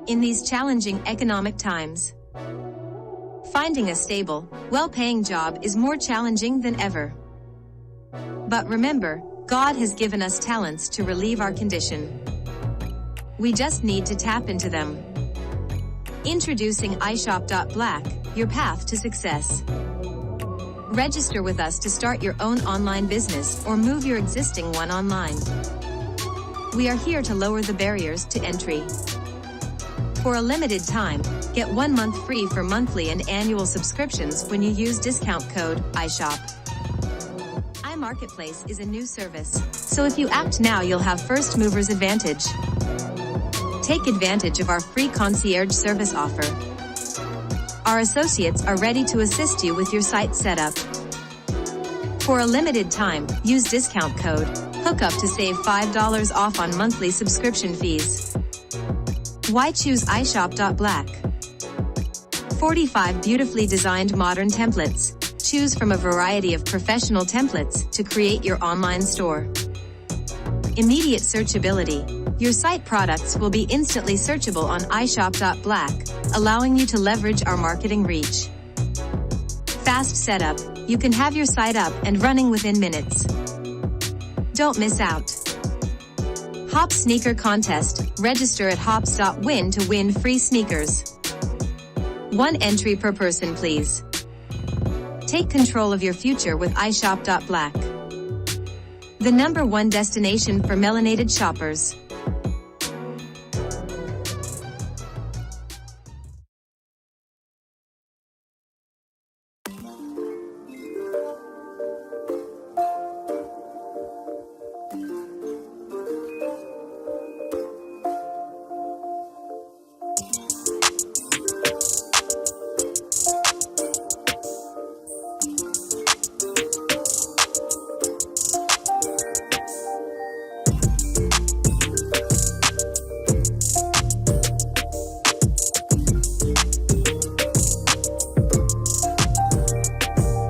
In these challenging economic times, finding a stable, well-paying job is more challenging than ever. But remember, God has given us talents to relieve our condition. We just need to tap into them. Introducing iShop.Black, your path to success. Register with us to start your own online business or move your existing one online. We are here to lower the barriers to entry. For a limited time, get 1 month free for monthly and annual subscriptions when you use discount code iShop. iMarketplace is a new service, so if you act now, you'll have first mover's advantage. Take advantage of our free concierge service offer. Our associates are ready to assist you with your site setup. For a limited time, use discount code HOOKUP to save $5 off on monthly subscription fees. Why choose iShop.Black? 45 beautifully designed modern templates. Choose from a variety of professional templates to create your online store. Immediate searchability. Your site products will be instantly searchable on iShop.Black, allowing you to leverage our marketing reach. Fast setup. You can have your site up and running within minutes. Don't miss out. Hop Sneaker Contest. Register at hops.win to win free sneakers. 1 entry per person, please. Take control of your future with iShop.Black. The #1 destination for melanated shoppers.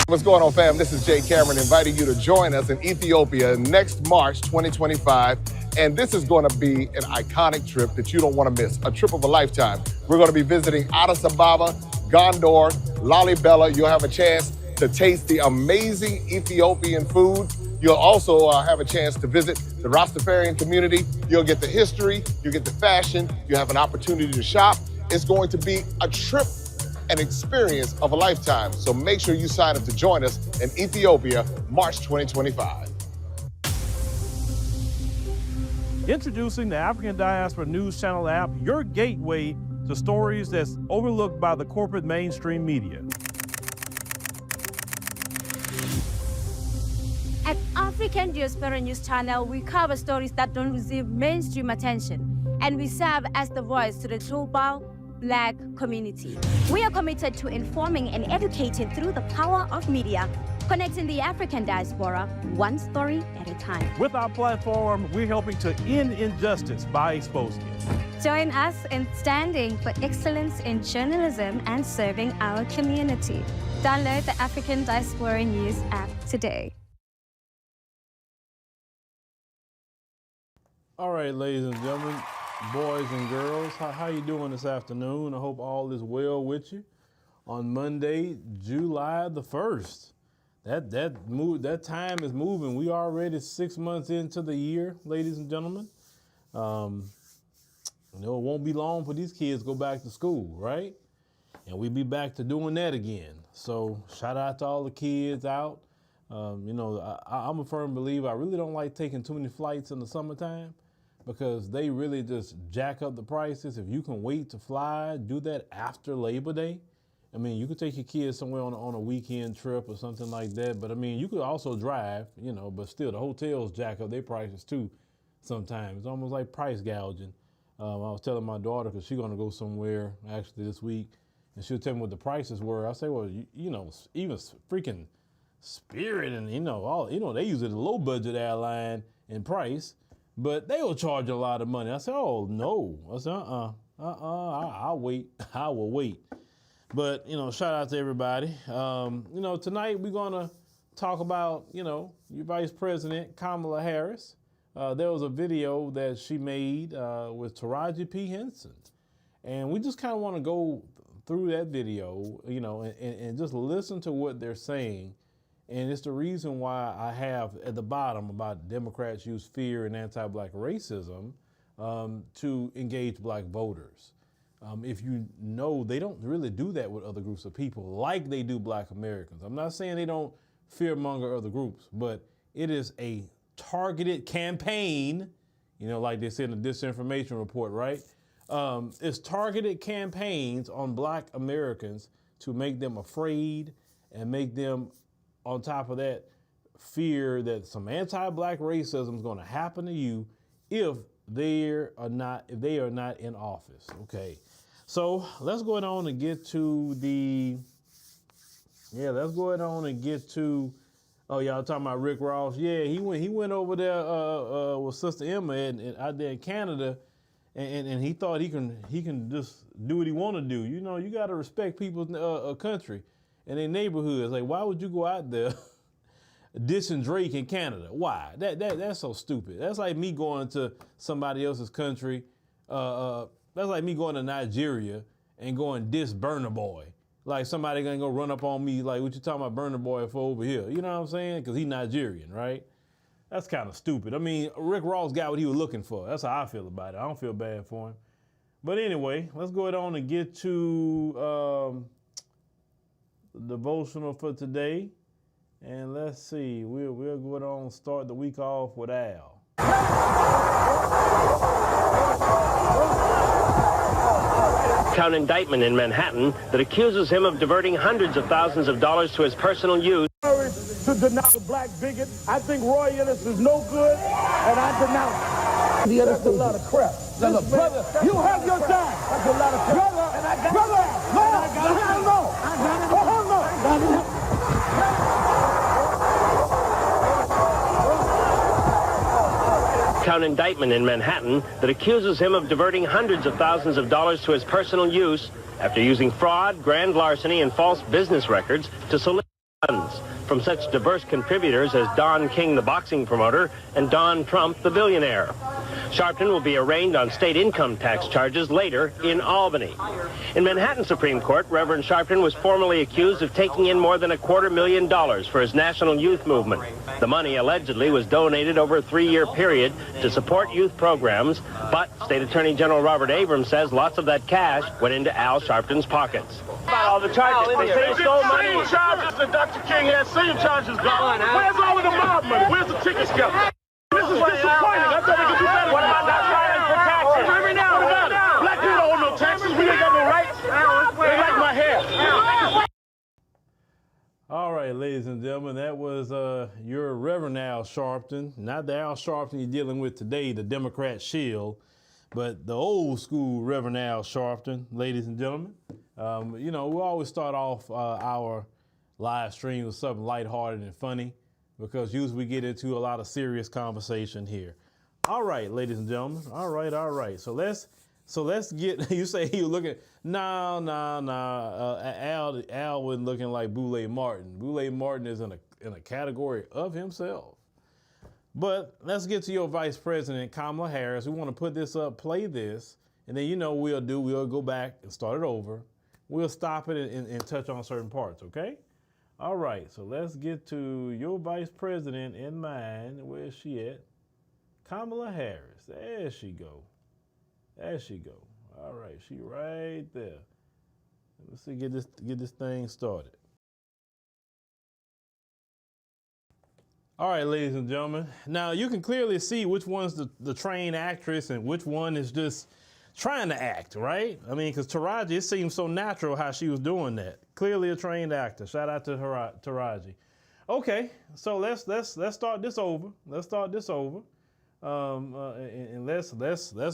What's going on, fam? This is Jay Cameron inviting you to join us in Ethiopia next March 2025. And this is going to be an iconic trip that you don't want to miss, a trip of a lifetime. We're going to be visiting Addis Ababa, Gondor, Lalibela. You'll have a chance to taste the amazing Ethiopian food. You'll also have a chance to visit the Rastafarian community. You'll get the history, you'll get the fashion, you'll have an opportunity to shop. It's going to be a trip, an experience of a lifetime. So make sure you sign up to join us in Ethiopia, March 2025. Introducing the African Diaspora News Channel app, your gateway to stories that's overlooked by the corporate mainstream media. At African Diaspora News Channel, we cover stories that don't receive mainstream attention, and we serve as the voice to the global Black community. We are committed to informing and educating through the power of media, connecting the African diaspora one story at a time. With our platform, we're helping to end injustice by exposing it. Join us in standing for excellence in journalism and serving our community. Download the African Diaspora News app today. All right, ladies and gentlemen, boys and girls, how you doing this afternoon? I hope all is well with you. On Monday, July the 1st, that time is moving. We already 6 months into the year, ladies and gentlemen. It won't be long for these kids go back to school, right? And we'll be back to doing that again. So shout out to all the kids out. I'm a firm believer. I really don't like taking too many flights in the summertime, because they really just jack up the prices. If you can wait to fly, do that after Labor Day. I mean, you could take your kids somewhere on a weekend trip or something like that. But I mean, you could also drive, but still the hotels jack up their prices too sometimes. It's almost like price gouging. I was telling my daughter, because she's gonna go somewhere actually this week, and she'll tell me what the prices were. I say, well, even freaking Spirit and, they use it a low budget airline in price, but they will charge a lot of money. I said, oh, no. I said, I'll wait. I will wait. But, shout out to everybody. Tonight we're going to talk about, your Vice President, Kamala Harris. there was a video that she made with Taraji P. Henson. And we just kind of want to go through that video, you know, and just listen to what they're saying. And it's the reason why I have at the bottom about Democrats use fear and anti-black racism to engage black voters. If you know, they don't really do that with other groups of people like they do black Americans. I'm not saying they don't fearmonger other groups, but it is a targeted campaign, you know, like they said in the disinformation report, right? It's targeted campaigns on black Americans to make them afraid and make them, on top of that, fear that some anti-black racism is going to happen to you if they are not in office. Okay, so let's go on and get to oh, y'all talking about Rick Ross? Yeah, he went over there with Sister Emma and out there in Canada, and he thought he can just do what he want to do. You know, you got to respect people's country and their neighborhoods. Like, why would you go out there dissing Drake in Canada? Why? That's so stupid. That's like me going to somebody else's country. That's like me going to Nigeria and going diss Burna Boy. Like somebody gonna go run up on me like, what you talking about Burna Boy for over here? You know what I'm saying? Because he's Nigerian, right? That's kind of stupid. I mean, Rick Ross got what he was looking for. That's how I feel about it. I don't feel bad for him. But anyway, let's go on and get to the devotional for today. And let's see, we'll go on and start the week off with Al. Count indictment in Manhattan that accuses him of diverting hundreds of thousands of dollars to his personal use. To denounce a black bigot. I think Roy Ellis is no good, and I denounce. That's a lot of crap. Look, brother, you have your time. That's a lot of crap. Brother, and I got Count indictment in Manhattan that accuses him of diverting hundreds of thousands of dollars to his personal use after using fraud, grand larceny, and false business records to solicit funds from such diverse contributors as Don King, the boxing promoter, and Don Trump, the billionaire. Sharpton will be arraigned on state income tax charges later in Albany. In Manhattan Supreme Court, Reverend Sharpton was formally accused of taking in more than $250,000 for his national youth movement. The money allegedly was donated over a 3-year period to support youth programs, but State Attorney General Robert Abrams says lots of that cash went into Al Sharpton's pockets. About all the charges, they say stole money. Same charges that Dr. King has, same charges gone. Where's all of the mob money? Where's the tickets go? This is disappointing. I thought we could do better. What about not filing for taxes? Every now and then. Black people don't owe no taxes. We ain't got no rights. They like my hair. All right, ladies and gentlemen, that was your Reverend Al Sharpton. Not the Al Sharpton you're dealing with today, the Democrat shield, but the old school Reverend Al Sharpton, ladies and gentlemen. You know, we always start off our live stream with something lighthearted and funny, because usually we get into a lot of serious conversation here. All right, ladies and gentlemen. All right. So let's get, you say he was looking, Al wasn't looking like Boulay Martin. Boulay Martin is in a category of himself. But let's get to your Vice President, Kamala Harris. We want to put this up, play this, and then you know we'll go back and start it over. We'll stop it and touch on certain parts, okay? All right, so let's get to your Vice President in mind. Where is she at? Kamala Harris. There she go. All right, she right there. Let's see, get this thing started. All right, ladies and gentlemen. Now you can clearly see which one's the trained actress and which one is just trying to act, right? I mean, because Taraji, it seemed so natural how she was doing that. Clearly a trained actor. Shout out to Taraji. Okay, so let's start this over. And let's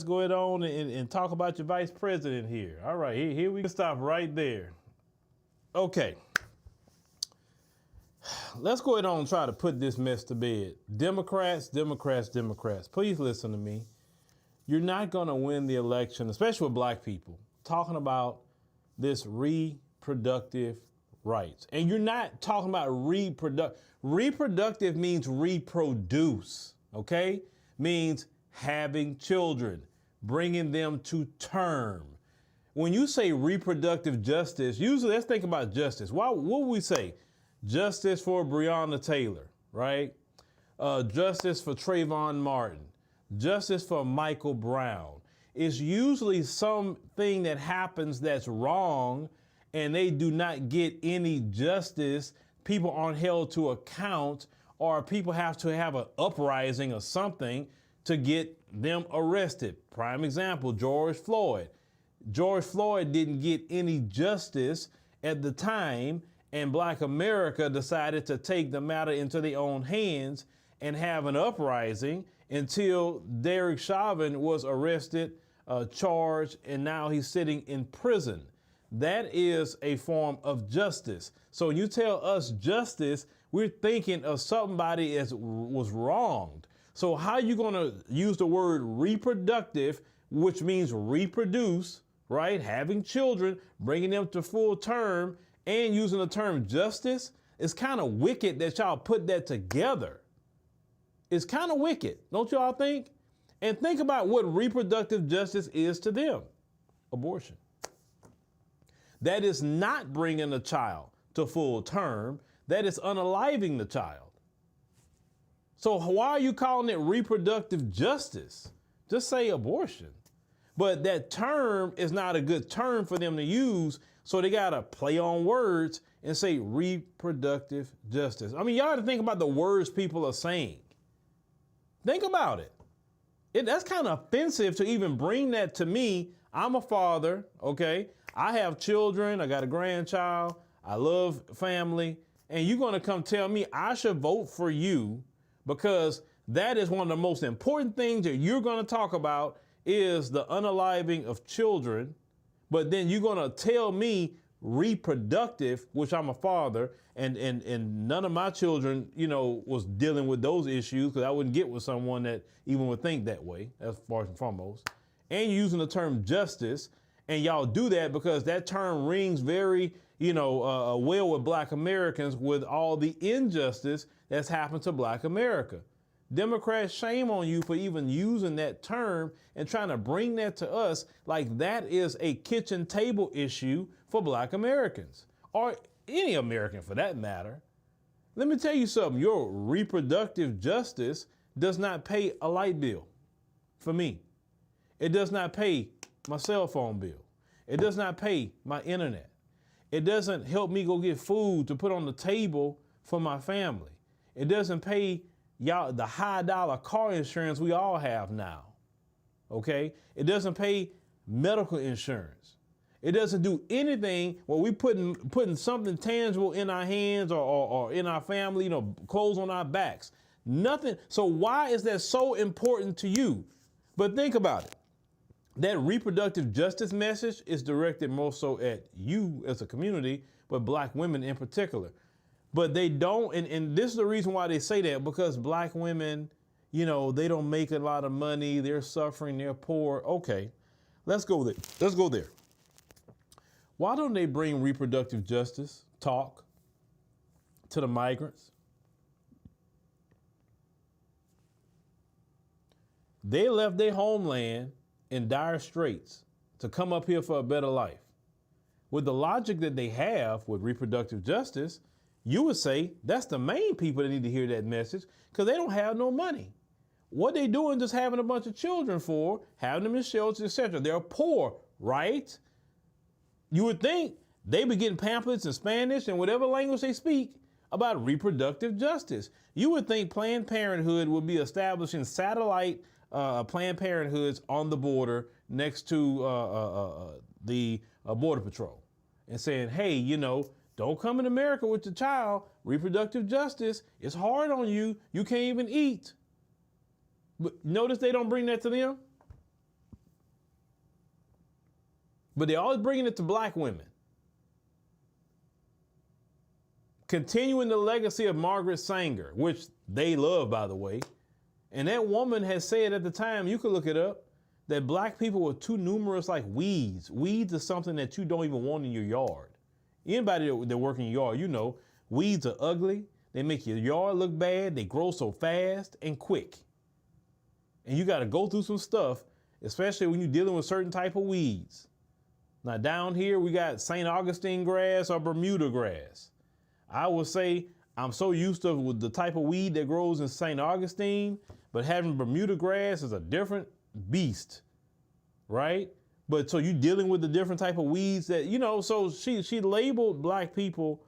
go ahead on and talk about your Vice President here. All right, here we can stop right there. Okay. Let's go ahead on and try to put this mess to bed. Democrats. Please listen to me. You're not going to win the election, especially with black people, talking about this reproductive rights. And you're not talking about reproductive means reproduce, okay? means having children, bringing them to term. When you say reproductive justice, usually let's think about justice. What would we say? Justice for Breonna Taylor, right? Justice for Trayvon Martin, justice for Michael Brown. It's usually something that happens that's wrong and they do not get any justice. People aren't held to account, or people have to have an uprising or something to get them arrested. Prime example, George Floyd. George Floyd didn't get any justice at the time, and Black America decided to take the matter into their own hands and have an uprising until Derek Chauvin was arrested, charged, and now he's sitting in prison. That is a form of justice. So when you tell us justice, we're thinking of somebody that was wronged. So how are you going to use the word reproductive, which means reproduce, right? Having children, bringing them to full term, and using the term justice? It's kind of wicked that y'all put that together. It's kind of wicked, don't y'all think? And think about what reproductive justice is to them. Abortion. That is not bringing a child to full term. That is unaliving the child. So why are you calling it reproductive justice? Just say abortion. But that term is not a good term for them to use, so they got to play on words and say reproductive justice. I mean, y'all got to think about the words people are saying. Think about it. That's kind of offensive to even bring that to me. I'm a father, okay? I have children. I got a grandchild. I love family. And you're going to come tell me I should vote for you because that is one of the most important things that you're going to talk about is the unaliving of children. But then you're going to tell me reproductive, which I'm a father, and none of my children, was dealing with those issues because I wouldn't get with someone that even would think that way. That's first and foremost. And you're using the term justice, and y'all do that because that term rings very, well with Black Americans with all the injustice that's happened to Black America. Democrats, shame on you for even using that term and trying to bring that to us like that is a kitchen table issue for Black Americans, or any American for that matter. Let me tell you something. Your reproductive justice does not pay a light bill for me. It does not pay my cell phone bill. It does not pay my internet. It doesn't help me go get food to put on the table for my family. It doesn't pay y'all the high dollar car insurance we all have now. Okay? It doesn't pay medical insurance. It doesn't do anything where we putting something tangible in our hands or in our family, clothes on our backs. Nothing. So why is that so important to you? But think about it. That reproductive justice message is directed more so at you as a community, but Black women in particular. But they don't, and this is the reason why they say that, because Black women, they don't make a lot of money, they're suffering, they're poor. Okay, let's go there. Why don't they bring reproductive justice talk to the migrants? They left their homeland in dire straits to come up here for a better life. With the logic that they have with reproductive justice, you would say that's the main people that need to hear that message because they don't have no money. What they doing just having a bunch of children for, having them in shelters, etc. They're poor, right? You would think they be getting pamphlets in Spanish and whatever language they speak about reproductive justice. You would think Planned Parenthood would be establishing satellite Planned Parenthoods on the border next to the Border Patrol and saying, hey, don't come in America with your child. Reproductive justice is hard on you. You can't even eat. But notice they don't bring that to them. But they're always bringing it to Black women. Continuing the legacy of Margaret Sanger, which they love, by the way. And that woman has said at the time, you can look it up, that Black people were too numerous like weeds. Weeds is something that you don't even want in your yard. Anybody that work in your yard, weeds are ugly. They make your yard look bad. They grow so fast and quick. And you got to go through some stuff, especially when you're dealing with certain type of weeds. Now down here, we got St. Augustine grass or Bermuda grass. I would say I'm so used to with the type of weed that grows in St. Augustine, but having Bermuda grass is a different beast, right? But so you dealing with the different type of weeds that, so she labeled black people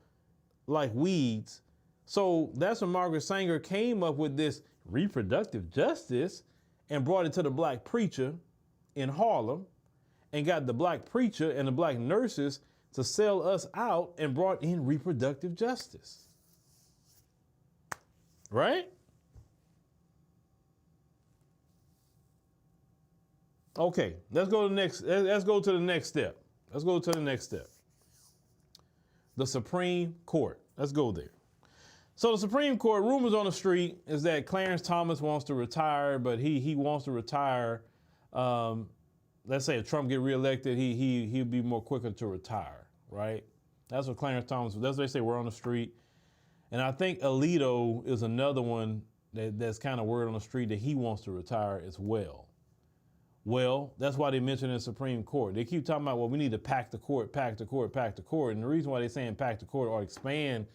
like weeds. So that's when Margaret Sanger came up with this reproductive justice and brought it to the black preacher in Harlem and got the black preacher and the black nurses to sell us out and brought in reproductive justice. Right? Okay, let's go to the next step. Let's go to the next step. The Supreme Court. Let's go there. So the Supreme Court, rumors on the street is that Clarence Thomas wants to retire, but he wants to retire. Let's say if Trump get reelected, he'll be more quicker to retire, right? That's what Clarence Thomas, that's what they say, we're on the street. And I think Alito is another one that's kind of word on the street that he wants to retire as well. Well, that's why they mentioned in the Supreme Court. They keep talking about, well, we need to pack the court. And the reason why they're saying pack the court or expand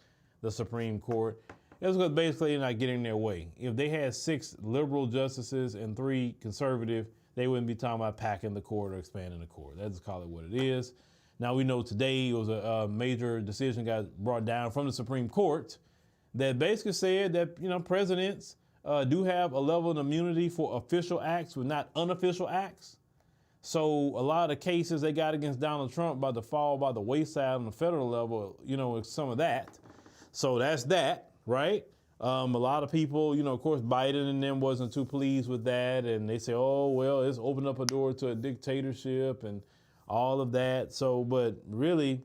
the Supreme Court is because basically they're not getting in their way. If they had 6 liberal justices and 3 conservative, they wouldn't be talking about packing the court or expanding the court. Let's just call it what it is. Now we know today it was a major decision got brought down from the Supreme Court that basically said that, presidents do have a level of immunity for official acts, but not unofficial acts. So a lot of the cases they got against Donald Trump about to fall by the wayside on the federal level, some of that. So that's that, right? A lot of people, of course, Biden and them wasn't too pleased with that. And they say, oh, well, it's opened up a door to a dictatorship and all of that. So, but really,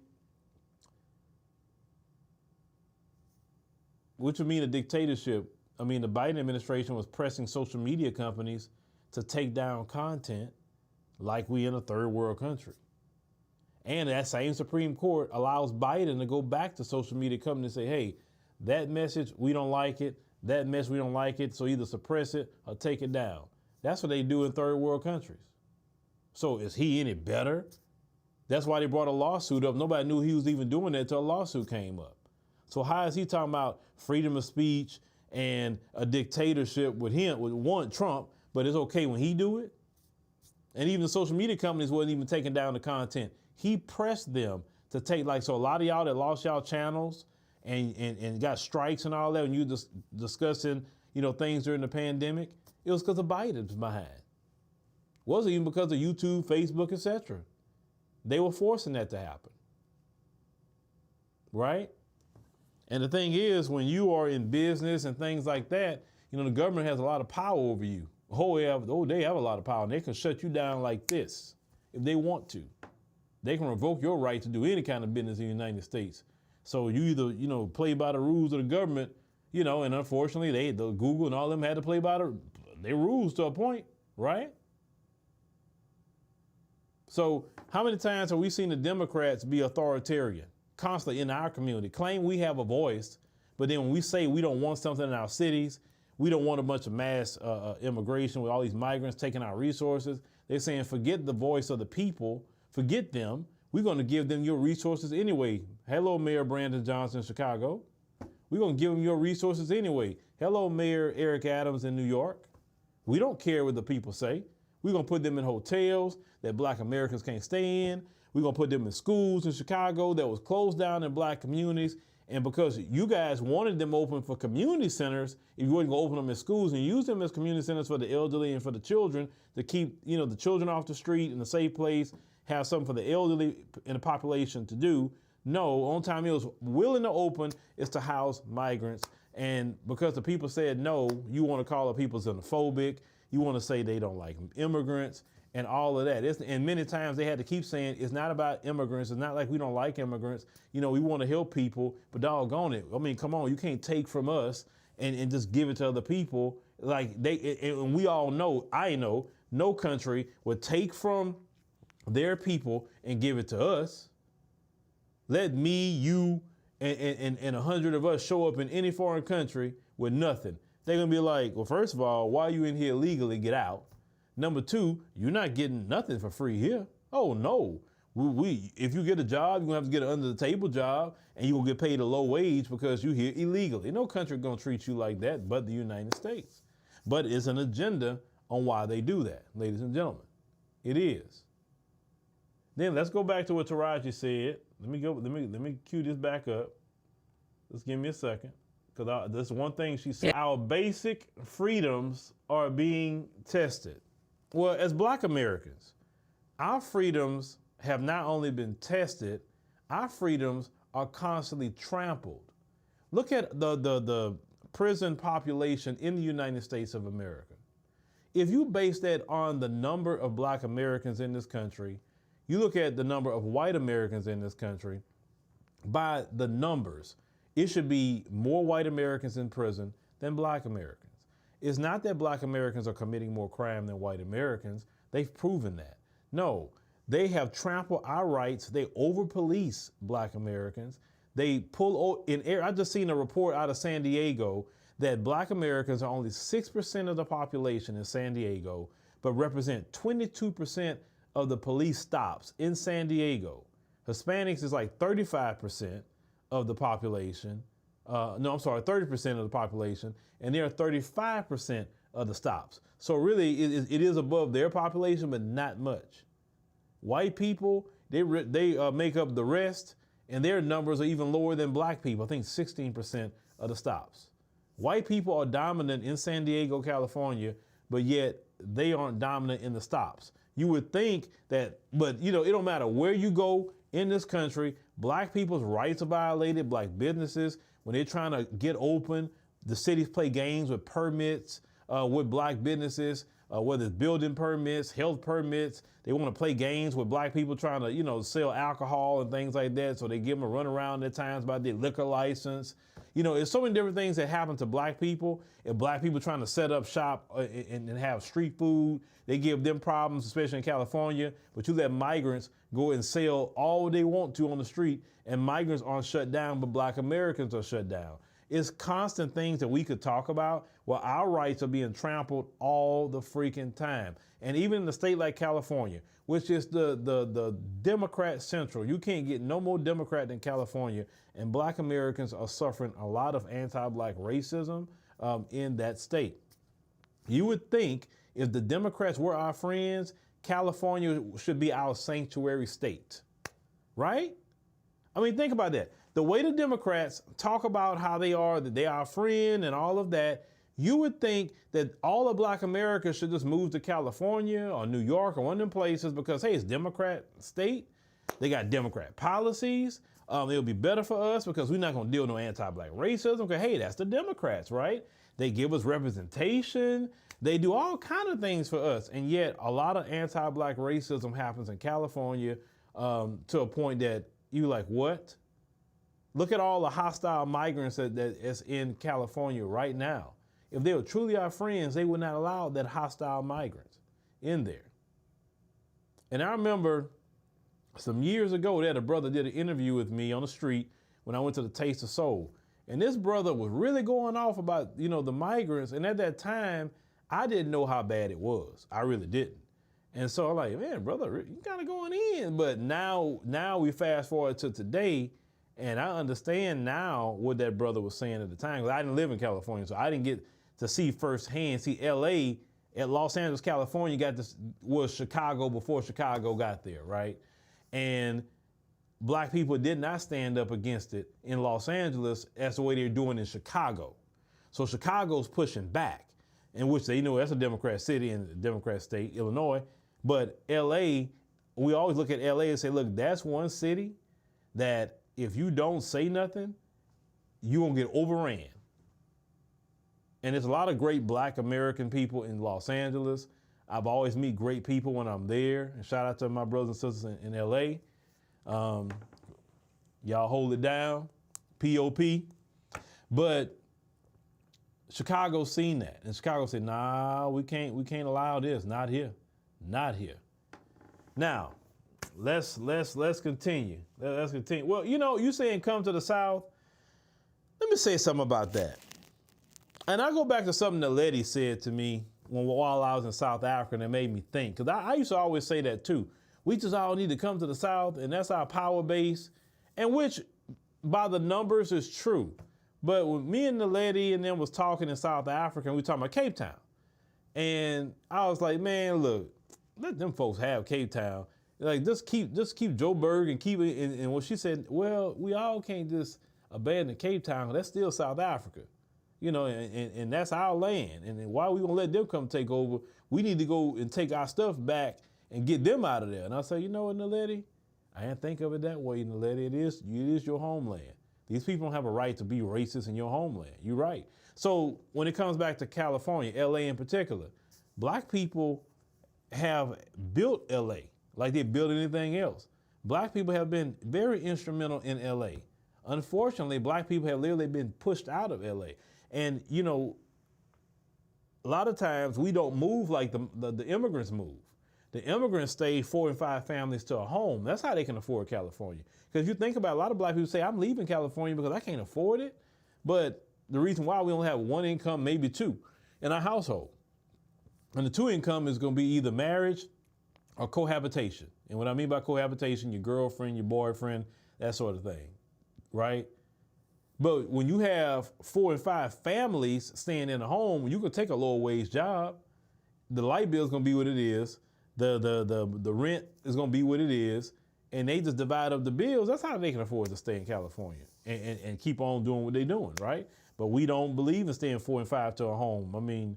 which would mean a dictatorship. I mean, the Biden administration was pressing social media companies to take down content like we in a third world country. And that same Supreme Court allows Biden to go back to social media companies and say, hey, that message, we don't like it. That message, we don't like it. So either suppress it or take it down. That's what they do in third world countries. So is he any better? That's why they brought a lawsuit up. Nobody knew he was even doing that until a lawsuit came up. So how is he talking about freedom of speech and a dictatorship with him, with one Trump, but it's okay when he do it? And even the social media companies wasn't even taking down the content. He pressed them to take, so a lot of y'all that lost y'all channels and got strikes and all that, when you discussing, things during the pandemic, it was because of Biden's behind. It wasn't even because of YouTube, Facebook, etc. They were forcing that to happen. Right? And the thing is, when you are in business and things like that, the government has a lot of power over you. They have a lot of power, and they can shut you down like this if they want to. They can revoke your right to do any kind of business in the United States. So you either, play by the rules of the government, and unfortunately, the Google and all them had to play by their rules to a point, right? So how many times have we seen the Democrats be authoritarian? Constantly in our community, claim we have a voice, but then when we say we don't want something in our cities, we don't want a bunch of mass immigration with all these migrants taking our resources, they're saying forget the voice of the people, forget them, we're going to give them your resources anyway. Hello, Mayor Brandon Johnson in Chicago. We're going to give them your resources anyway. Hello, Mayor Eric Adams in New York. We don't care what the people say. We're going to put them in hotels that Black Americans can't stay in. We're going to put them in schools in Chicago that was closed down in Black communities. And because you guys wanted them open for community centers, if you weren't going to open them in schools and use them as community centers for the elderly and for the children to keep, the children off the street in a safe place, have something for the elderly in the population to do. No, only time it was willing to open is to house migrants. And because the people said no, you want to call the people xenophobic. You want to say they don't like immigrants and all of that. And many times they had to keep saying it's not about immigrants. It's not like we don't like immigrants. We want to help people, but doggone it. I mean, come on, you can't take from us and just give it to other people. And we all know, I know, no country would take from their people and give it to us. Let me, you, and 100 of us show up in any foreign country with nothing. they're gonna be like, well, first of all, why are you in here illegally? Get out. Number two, you're not getting nothing for free here. Oh no, if you get a job, you're gonna have to get an under the table job, and you're gonna get paid a low wage because you're here illegally. No country gonna treat you like that but the United States. But it's an agenda on why they do that, ladies and gentlemen. It is. Then let's go back to what Taraji said. Let me cue this back up. Just give me a second, because this one thing she said. Our basic freedoms are being tested. Well, as Black Americans, our freedoms have not only been tested, our freedoms are constantly trampled. Look at the prison population in the United States of America. If you base that on the number of Black Americans in this country, you look at the number of white Americans in this country, by the numbers, it should be more white Americans in prison than Black Americans. It's not that Black Americans are committing more crime than white Americans. They've proven that. No, they have trampled our rights. They over-police Black Americans. They pull in air. I just seen a report out of San Diego that Black Americans are only 6% of the population in San Diego, but represent 22% of the police stops in San Diego. Hispanics is like 35% of the population. 30% of the population, and they're 35% of the stops. So really, it is above their population, but not much. White people, they make up the rest, and their numbers are even lower than Black people. I think 16% of the stops. White people are dominant in San Diego, California, but yet they aren't dominant in the stops. You would think that, but it don't matter where you go in this country, Black people's rights are violated. Black businesses, when they're trying to get open, the cities play games with permits with Black businesses, whether it's building permits, health permits. They want to play games with Black people trying to, sell alcohol and things like that. So they give them a run around at times about their liquor license. There's so many different things that happen to Black people. If Black people trying to set up shop and have street food, they give them problems, especially in California. But you let migrants go and sell all they want to on the street, and migrants aren't shut down, but Black Americans are shut down. It's constant things that we could talk about where our rights are being trampled all the freaking time. And even in a state like California, which is the Democrat central, you can't get no more Democrat than California, and Black Americans are suffering a lot of anti-Black racism in that state. You would think if the Democrats were our friends, California should be our sanctuary state, right? I mean, think about that. The way the Democrats talk about how that they are a friend and all of that, you would think that all of Black America should just move to California or New York or one of them places because, hey, it's Democrat state. They got Democrat policies. It'll be better for us because we're not going to deal with no anti-Black racism. Okay, hey, that's the Democrats, right? They give us representation. They do all kind of things for us. And yet a lot of anti-Black racism happens in California to a point that you're like, what? Look at all the hostile migrants that is in California right now. If they were truly our friends, they would not allow that hostile migrants in there. And I remember some years ago that a brother did an interview with me on the street when I went to the Taste of Soul. And this brother was really going off about, the migrants. And at that time, I didn't know how bad it was. I really didn't. And so I'm like, man, brother, you kind of going in. But now we fast forward to today, and I understand now what that brother was saying at the time. Because I didn't live in California, so I didn't get to see firsthand. See, L.A., at Los Angeles, California, was Chicago before Chicago got there, right? And Black people did not stand up against it in Los Angeles as the way they're doing in Chicago. So Chicago's pushing back, in which that's a Democrat city and a Democrat state, Illinois. But L.A., we always look at L.A. and say, look, that's one city that if you don't say nothing, you're going to get overran. And there's a lot of great Black American people in Los Angeles. I've always meet great people when I'm there. And shout out to my brothers and sisters in L.A. Y'all hold it down, P.O.P. But Chicago's seen that. And Chicago said, nah, we can't allow this. Not here. Not here. Now, let's continue. Let's continue. Well, you saying come to the South. Let me say something about that. And I go back to something that Letty said to me while I was in South Africa, and it made me think. Because I used to always say that too. We just all need to come to the South, and that's our power base, and which, by the numbers, is true. But when me and the lady and them was talking in South Africa, and we talking about Cape Town, and I was like, man, look, let them folks have Cape Town. Like, just keep Joburg and keep it. And what she said, well, we all can't just abandon Cape Town. That's still South Africa, you know, and that's our land. And why are we gonna let them come take over? We need to go and take our stuff back and get them out of there. And I say, you know what, Naledi? I didn't think of it that way, Naledi. It is your homeland. These people don't have a right to be racist in your homeland. You're right. So when it comes back to California, LA in particular, black people have built LA like they built anything else. Black people have been very instrumental in LA. Unfortunately, black people have literally been pushed out of LA. And, you know, a lot of times we don't move like the immigrants move. The immigrants stay 4 and 5 families to a home. That's how they can afford California. Because you think about a lot of black people say, I'm leaving California because I can't afford it. But the reason why we only have one income, maybe two, in our household. And the two income is going to be either marriage or cohabitation. And what I mean by cohabitation, your girlfriend, your boyfriend, that sort of thing, right? But when you have 4 and 5 families staying in a home, you can take a lower wage job. The light bill is going to be what it is. The rent is going to be what it is, and they just divide up the bills. That's how they can afford to stay in California and keep on doing what they're doing, right? But we don't believe in staying 4 and 5 to a home. I mean,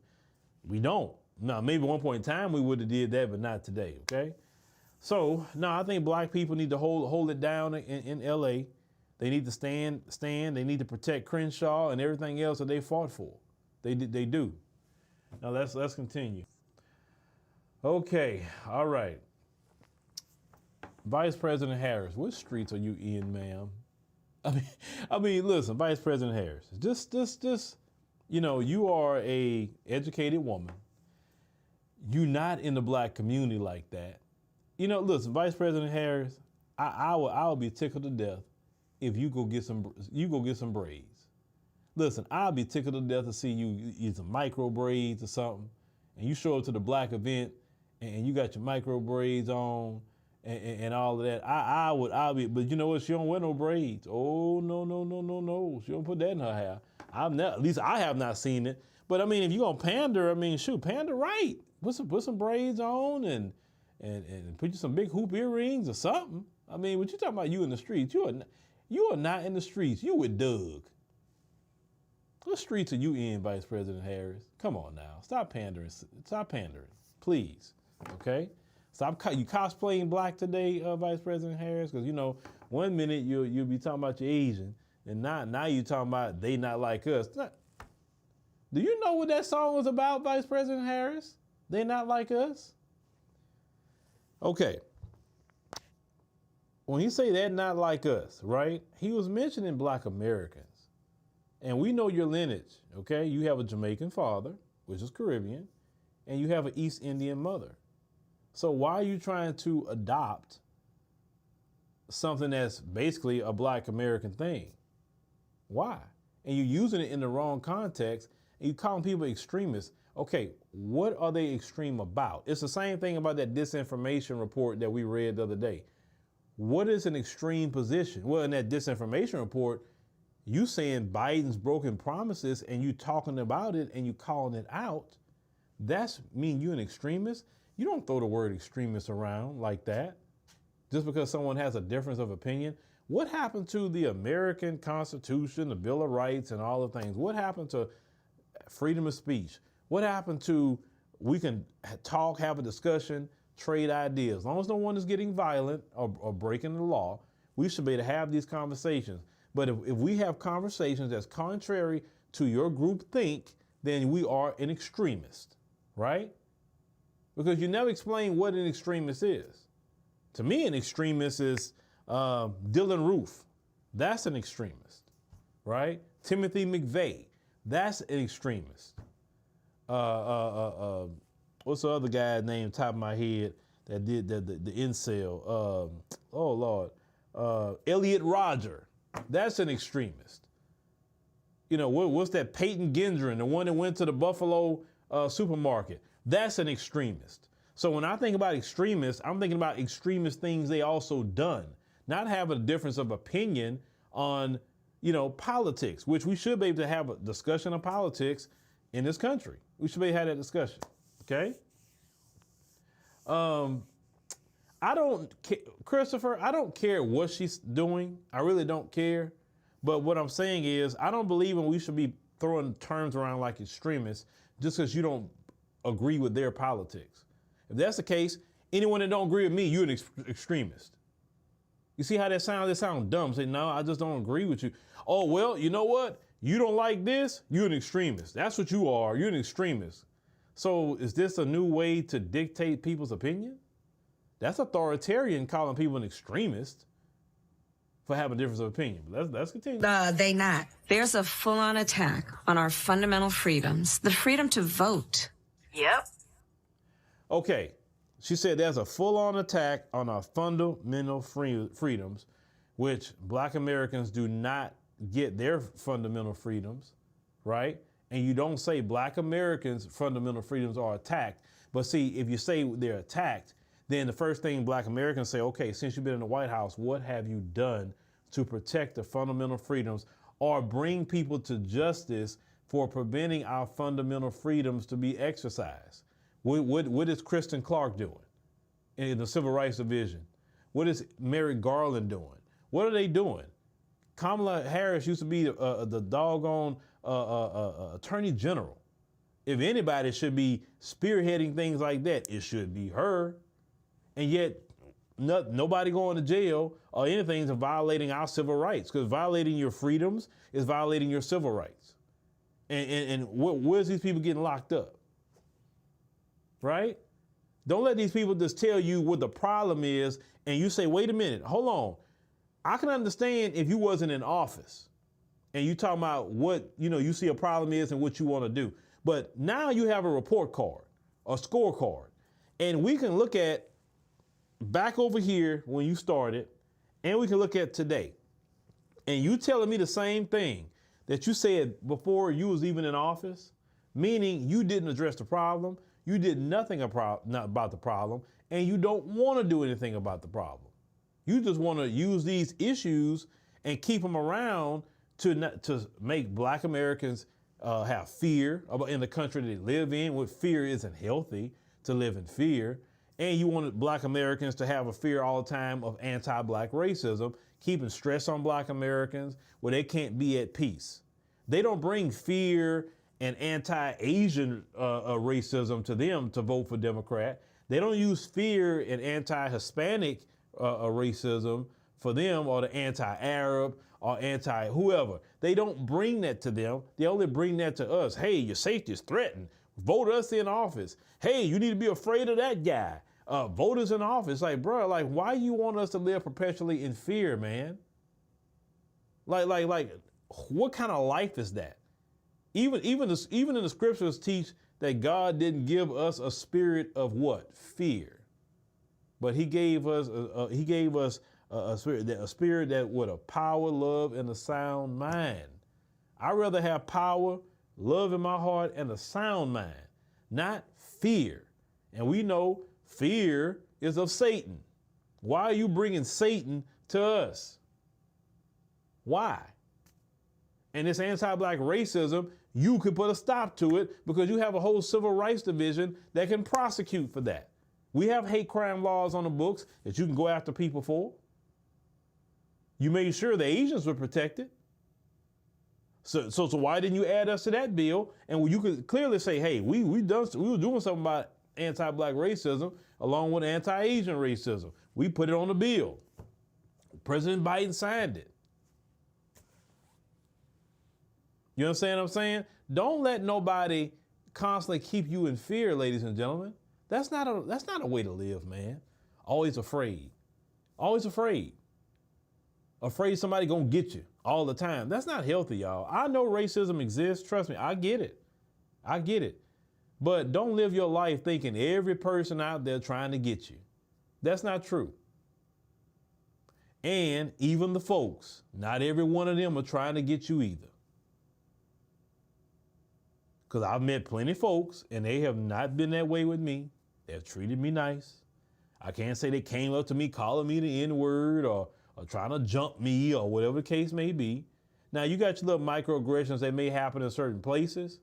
we don't. Now, maybe at one point in time we would have did that, but not today, okay? So, no, I think black people need to hold it down in LA. They need to stand. They need to protect Crenshaw and everything else that they fought for. They do. Now, let's continue. Okay, all right. Vice President Harris, what streets are you in, ma'am? I mean, listen, Vice President Harris, just, you know, you are a educated woman. You're not in the black community like that. You know, listen, Vice President Harris, I will be tickled to death if you go get some braids. Listen, I'll be tickled to death to see you use some micro braids or something, and you show up to the black event and you got your micro braids on and all of that. I'll be, but you know what? She don't wear no braids. Oh, no. She don't put that in her hair. At least I have not seen it. But I mean, if you're gonna pander, I mean, shoot, pander right. Put some braids on and put you some big hoop earrings or something. I mean, what you talking about? You in the streets? You are not in the streets. You with Doug. What streets are you in, Vice President Harris? Come on now, stop pandering. Please. Okay? Stop you cosplaying black today, Vice President Harris, because you know, 1 minute you'll be talking about you're Asian, and now you talking about they not like us. Do you know what that song was about, Vice President Harris? They not like us? Okay. When he say they're not like us, right? He was mentioning black Americans. And we know your lineage, okay? You have a Jamaican father, which is Caribbean, and you have an East Indian mother. So why are you trying to adopt something that's basically a black American thing? Why? And you're using it in the wrong context, and you're calling people extremists. Okay, what are they extreme about? It's the same thing about that disinformation report that we read the other day. What is an extreme position? Well, in that disinformation report, you saying Biden's broken promises and you talking about it and you calling it out, that's mean you an extremist? You don't throw the word extremist around like that just because someone has a difference of opinion. What happened to the American Constitution, the Bill of Rights, and all the things? What happened to freedom of speech? What happened to we can talk, have a discussion, trade ideas? As long as no one is getting violent or breaking the law, we should be able to have these conversations. But if we have conversations that's contrary to your group think, then we are an extremist, right? Because you never explain what an extremist is. To me, an extremist is Dylan Roof. That's an extremist, right? Timothy McVeigh. That's an extremist. What's the other guy's name, top of my head, that did the incel? Oh, Lord. Elliot Rodger. That's an extremist. what's that Peyton Gendron, the one that went to the Buffalo supermarket? That's an extremist. So when I think about extremists, I'm thinking about extremist things they also done, not having a difference of opinion on, politics, which we should be able to have a discussion of politics in this country. We should be able to have that discussion. Okay. Christopher, I don't care what she's doing. I really don't care. But what I'm saying is, I don't believe we should be throwing terms around like extremists just because you don't agree with their politics. If that's the case, anyone that don't agree with me, you're an extremist. You see how that sounds? It sounds dumb. Say, no, I just don't agree with you. Oh, well, you know what? You don't like this? You're an extremist. That's what you are. You're an extremist. So is this a new way to dictate people's opinion? That's authoritarian, calling people an extremist for having a difference of opinion. But let's continue. They not. There's a full-on attack on our fundamental freedoms. The freedom to vote. Yep. Okay. She said there's a full-on attack on our fundamental freedoms, which Black Americans do not get their fundamental freedoms, right? And you don't say Black Americans' fundamental freedoms are attacked. But see, if you say they're attacked, then the first thing Black Americans say, okay, since you've been in the White House, what have you done to protect the fundamental freedoms or bring people to justice for preventing our fundamental freedoms to be exercised? What is Kristen Clark doing in the Civil Rights Division? What is Merrick Garland doing? What are they doing? Kamala Harris used to be the doggone Attorney General. If anybody should be spearheading things like that, it should be her. And yet, nobody going to jail or anything is violating our civil rights, because violating your freedoms is violating your civil rights. And where's these people getting locked up? Right? Don't let these people just tell you what the problem is and you say, wait a minute, hold on. I can understand if you wasn't in office and you talking about what, you see a problem is and what you want to do. But now you have a report card, a scorecard, and we can look at back over here when you started, and we can look at today. And you telling me the same thing that you said before you was even in office, meaning you didn't address the problem, you did nothing about the problem, and you don't want to do anything about the problem. You just want to use these issues and keep them around to make Black Americans have fear in the country they live in. What fear isn't healthy to live in fear. And you wanted Black Americans to have a fear all the time of anti-Black racism, keeping stress on Black Americans where they can't be at peace. They don't bring fear and anti-Asian racism to them to vote for Democrat. They don't use fear and anti-Hispanic racism for them, or the anti-Arab or anti-whoever. They don't bring that to them. They only bring that to us. Hey, your safety is threatened. Vote us in office. Hey, you need to be afraid of that guy. Voters in office. Like, bro, why you want us to live perpetually in fear, man? Like, what kind of life is that? Even in the scriptures teach that God didn't give us a spirit of what? Fear. But he gave us a spirit that with a power, love, and a sound mind. I'd rather have power, love in my heart, and a sound mind, not fear. And we know fear is of Satan. Why are you bringing Satan to us? Why? And this anti-Black racism, you could put a stop to it because you have a whole civil rights division that can prosecute for that. We have hate crime laws on the books that you can go after people for. You made sure the Asians were protected. So why didn't you add us to that bill? And you could clearly say, hey, we were doing something about anti-Black racism along with anti-Asian racism. We put it on the bill. President Biden signed it. You understand what I'm saying? Don't let nobody constantly keep you in fear, ladies and gentlemen. That's not a way to live, man. Always afraid. Always afraid. Afraid somebody gonna get you all the time. That's not healthy, y'all. I know racism exists. Trust me, I get it. I get it. But don't live your life thinking every person out there trying to get you. That's not true. And even the folks, not every one of them are trying to get you either. because I've met plenty of folks and they have not been that way with me. They've treated me nice. I can't say they came up to me calling me the N-word or trying to jump me or whatever the case may be. Now, you got your little microaggressions that may happen in certain places,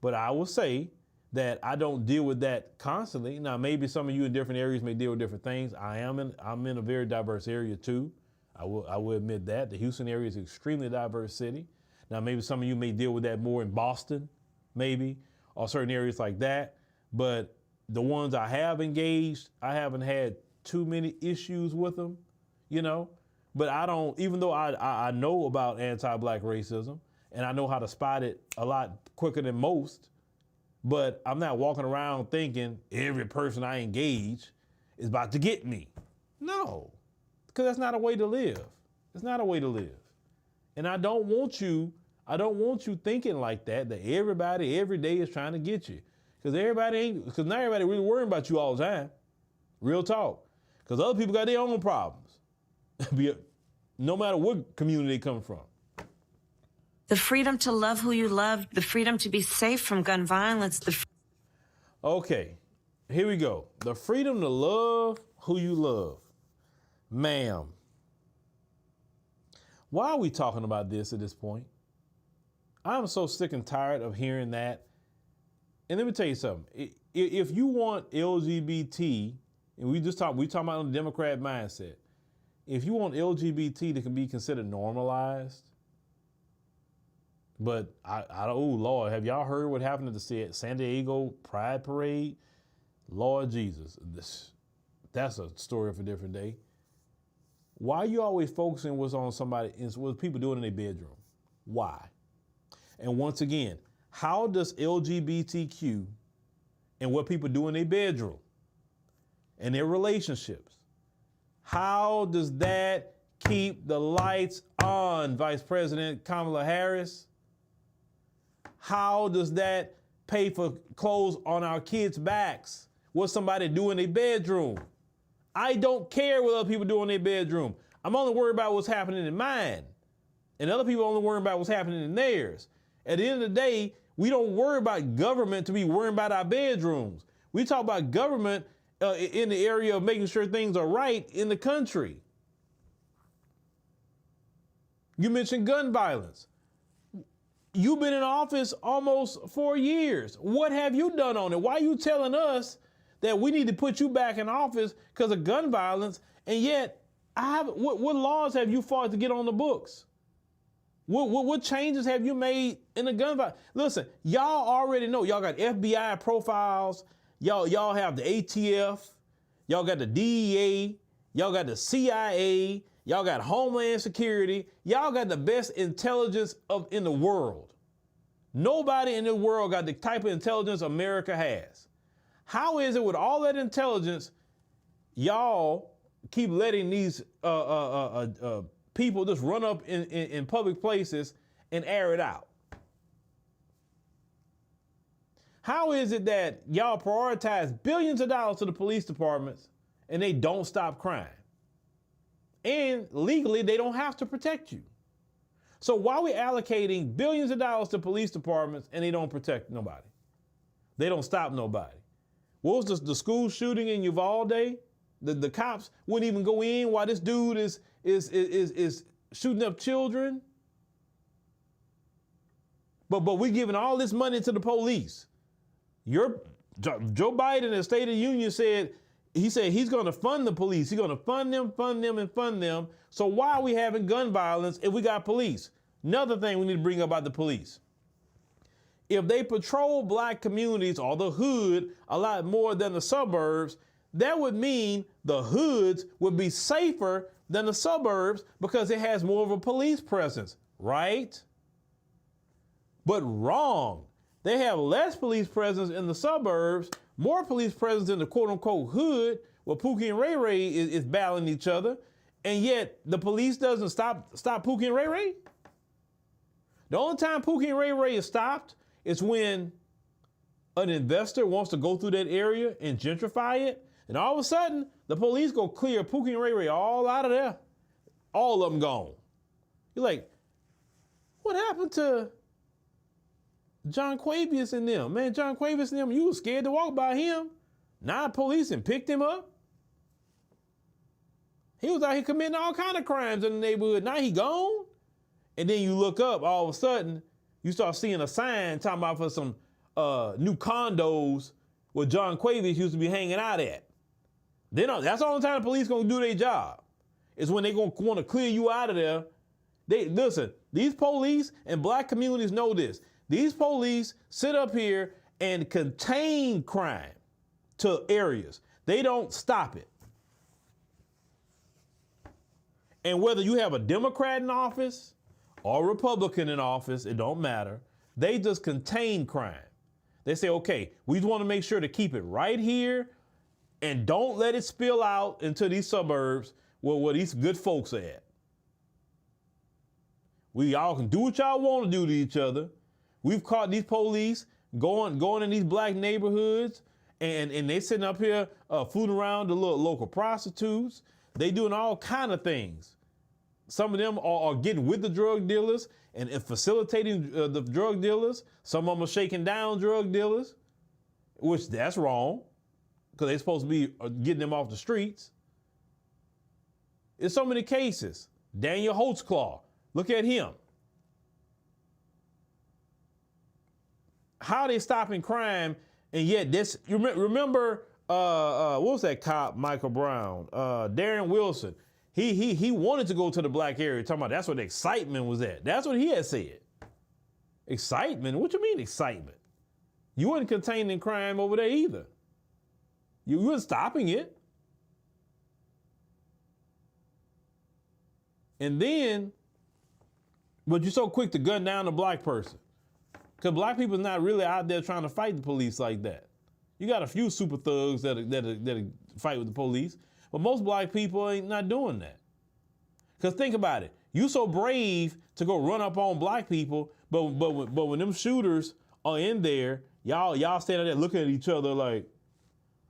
but I will say that I don't deal with that constantly. Now, maybe some of you in different areas may deal with different things. I'm in a very diverse area too. I will admit that. The Houston area is an extremely diverse city. Now, maybe some of you may deal with that more in Boston, maybe, or certain areas like that. But the ones I have engaged, I haven't had too many issues with them, you know. But I don't, even though I know about anti-black racism and I know how to spot it a lot quicker than most, but I'm not walking around thinking every person I engage is about to get me. No, because that's not a way to live. It's not a way to live. And I don't want you thinking like that everybody every day is trying to get you. Because not everybody really worrying about you all the time. Real talk. Because other people got their own problems. No matter what community they come from. The freedom to love who you love, the freedom to be safe from gun violence. Okay, here we go. The freedom to love who you love. Ma'am, why are we talking about this at this point? I'm so sick and tired of hearing that. And let me tell you something. If you want LGBT, and we talking about the Democrat mindset, if you want LGBT to be considered normalized, but oh Lord, have y'all heard what happened at the San Diego Pride Parade? Lord Jesus, that's a story for a different day. Why are you always focusing what people doing in their bedroom? Why? And once again, how does LGBTQ and what people do in their bedroom and their relationships, how does that keep the lights on, Vice President Kamala Harris? How does that pay for clothes on our kids' backs? What somebody do in their bedroom? I don't care what other people do in their bedroom. I'm only worried about what's happening in mine. And other people only worry about what's happening in theirs. At the end of the day, we don't worry about government to be worrying about our bedrooms. We talk about government in the area of making sure things are right in the country. You mentioned gun violence. You've been in office almost 4 years. What have you done on it? Why are you telling us that we need to put you back in office because of gun violence? And yet, what laws have you fought to get on the books? What changes have you made in the gun violence? Listen, y'all already know. Y'all got FBI profiles. Y'all have the ATF. Y'all got the DEA. Y'all got the CIA. Y'all got Homeland Security. Y'all got the best intelligence in the world. Nobody in the world got the type of intelligence America has. How is it with all that intelligence, y'all keep letting these people just run up in public places and air it out? How is it that y'all prioritize billions of dollars to the police departments and they don't stop crime? And legally, they don't have to protect you. So why are we allocating billions of dollars to police departments and they don't protect nobody? They don't stop nobody. What was the school shooting in Uvalde? The cops wouldn't even go in while this dude is shooting up children. But we're giving all this money to the police. Joe Biden in the State of the Union said he's going to fund the police. He's going to fund them. So why are we having gun violence if we got police? Another thing we need to bring up about the police. If they patrol black communities or the hood a lot more than the suburbs, that would mean the hoods would be safer than the suburbs because it has more of a police presence, right? But wrong. They have less police presence in the suburbs, more police presence in the quote-unquote hood where Pookie and Ray Ray is battling each other, and yet the police doesn't stop Pookie and Ray Ray? The only time Pookie and Ray Ray is stopped is when an investor wants to go through that area and gentrify it, and all of a sudden, the police go clear Pookie and Ray Ray all out of there. All of them gone. You're like, what happened to John Quavius and them. Man, John Quavius and them, you was scared to walk by him. Now police and picked him up. He was out here committing all kind of crimes in the neighborhood. Now he gone. And then you look up, all of a sudden, you start seeing a sign talking about for some new condos where John Quavius used to be hanging out at. That's the only time the police gonna do their job. Is when they gonna want to clear you out of there. Listen, these police and black communities know this. These police sit up here and contain crime to areas. They don't stop it. And whether you have a Democrat in office or a Republican in office, it don't matter. They just contain crime. They say, okay, we just want to make sure to keep it right here and don't let it spill out into these suburbs where these good folks are at. We all can do what y'all want to do to each other. We've caught these police going in these black neighborhoods and they sitting up here fooling around the little local prostitutes. They doing all kind of things. Some of them are getting with the drug dealers and facilitating the drug dealers. Some of them are shaking down drug dealers, which that's wrong because they're supposed to be getting them off the streets. There's so many cases. Daniel Holtzclaw, look at him. How are they stopping crime? And yet this, you remember, what was that cop, Michael Brown? Darren Wilson. He wanted to go to the black area, talking about that's where the excitement was at. That's what he had said. Excitement? What you mean excitement? You weren't containing crime over there either. You weren't stopping it. And then, but you're so quick to gun down a black person. Because black people are not really out there trying to fight the police like that. You got a few super thugs that fight with the police, but most black people ain't not doing that. Because think about it. You so brave to go run up on black people, but when them shooters are in there, y'all standing there looking at each other like,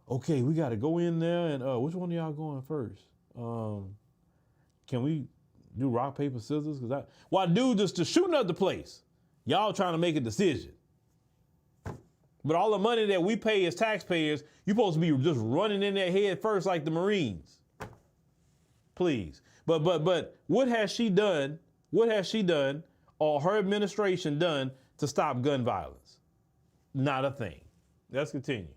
okay, we got to go in there and which one of y'all going first? Can we do rock, paper, scissors? While dude just shooting up the place, y'all trying to make a decision. But all the money that we pay as taxpayers, you're supposed to be just running in there head first like the Marines. Please. But what has she done? What has she done or her administration done to stop gun violence? Not a thing. Let's continue.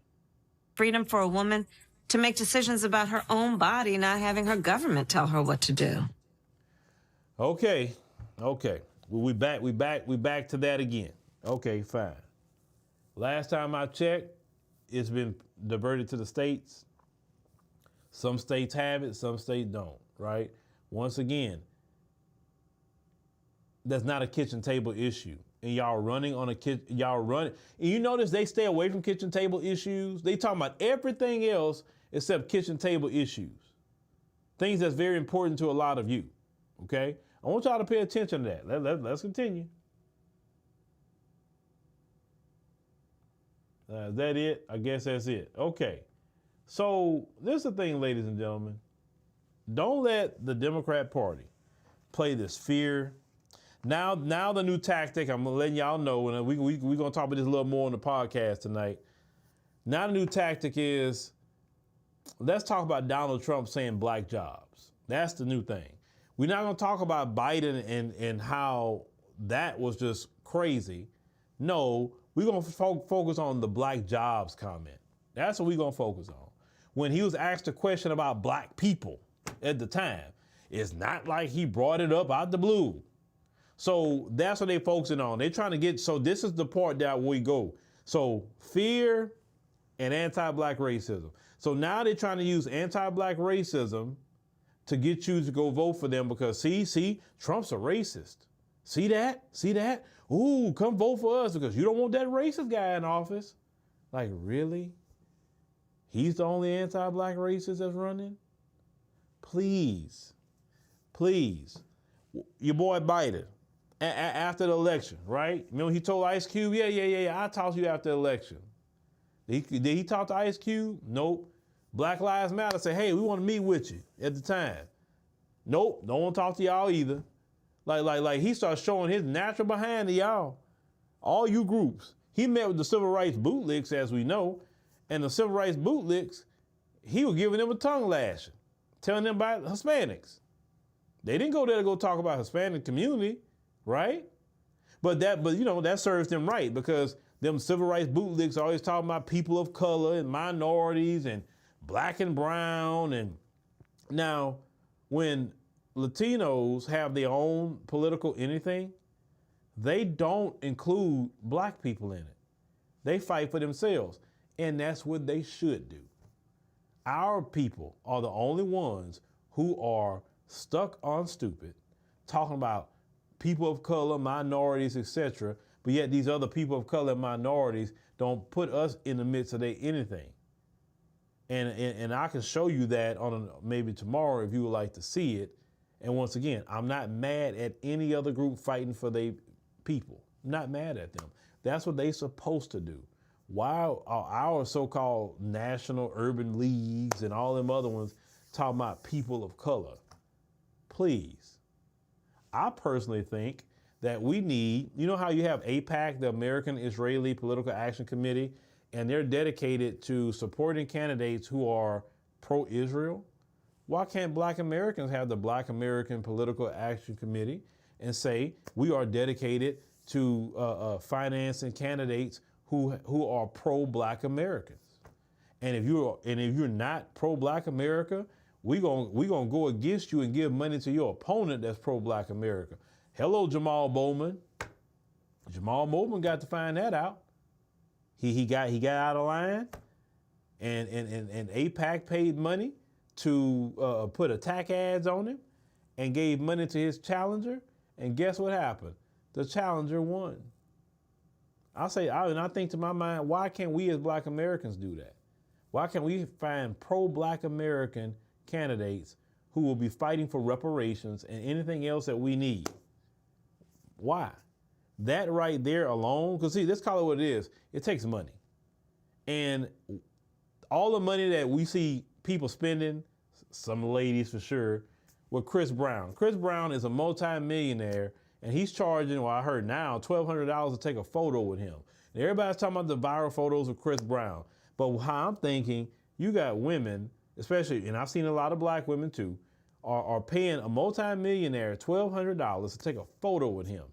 Freedom for a woman to make decisions about her own body, not having her government tell her what to do. Okay. We back to that again. Okay, fine. Last time I checked, it's been diverted to the states. Some states have it, some states don't, right? Once again, that's not a kitchen table issue. And y'all running on and you notice they stay away from kitchen table issues. They talking about everything else except kitchen table issues. Things that's very important to a lot of you, okay? I want y'all to pay attention to that. Let's continue. Is that it? I guess that's it. Okay. So this is the thing, ladies and gentlemen. Don't let the Democrat Party play this fear. Now the new tactic, I'm letting y'all know, and we're going to talk about this a little more on the podcast tonight. Now the new tactic is, let's talk about Donald Trump saying black jobs. That's the new thing. We're not going to talk about Biden and how that was just crazy. No, we're going to focus on the black jobs comment. That's what we're going to focus on. When he was asked a question about black people at the time, it's not like he brought it up out the blue. So that's what they're focusing on. They're trying to get, so this is the part that we go. So fear and anti-black racism. So now they're trying to use anti-black racism to get you to go vote for them because see, Trump's a racist. See that? Ooh, come vote for us because you don't want that racist guy in office. Like, really? He's the only anti-black racist that's running? Please. Your boy Biden, after the election, right? Remember he told Ice Cube, yeah, I'll talk to you after the election. Did he talk to Ice Cube? Nope. Black Lives Matter said, hey, we want to meet with you at the time. Nope, don't want to talk to y'all either. Like he starts showing his natural behind to y'all. all you groups. He met with the civil rights bootlicks, as we know, and the civil rights bootlicks, he was giving them a tongue lashing, telling them about Hispanics. They didn't go there to go talk about Hispanic community, right? But that serves them right, because them civil rights bootlicks always talking about people of color and minorities and black and brown. And now when Latinos have their own political anything, they don't include black people in it. They fight for themselves, and that's what they should do. Our people are the only ones who are stuck on stupid, talking about people of color, minorities, etc., but yet these other people of color and minorities don't put us in the midst of anything. And I can show you that maybe tomorrow if you would like to see it. And once again, I'm not mad at any other group fighting for their people. I'm not mad at them. That's what they're supposed to do. Why are our so-called national urban leagues and all them other ones talking about people of color? Please. I personally think that we need, you know how you have AIPAC, the American Israeli Political Action Committee, and they're dedicated to supporting candidates who are pro-Israel? Why can't Black Americans have the Black American Political Action Committee and say we are dedicated to financing candidates who are pro-Black Americans? And if you're not pro-Black America, we're gonna go against you and give money to your opponent that's pro-Black America. Hello, Jamal Bowman. Jamal Bowman got to find that out. He got out of line, and AIPAC paid money to put attack ads on him, and gave money to his challenger. And guess what happened? The challenger won. I think to my mind, why can't we as Black Americans do that? Why can't we find pro-Black American candidates who will be fighting for reparations and anything else that we need? Why? That right there alone, because see, let's call it what it is. It takes money. And all the money that we see people spending, some ladies for sure, with Chris Brown. Chris Brown is a multi-millionaire, and he's charging, well, I heard now, $1,200 to take a photo with him. And everybody's talking about the viral photos of Chris Brown. But how I'm thinking, you got women, especially, and I've seen a lot of Black women too, are paying a multi-millionaire $1,200 to take a photo with him.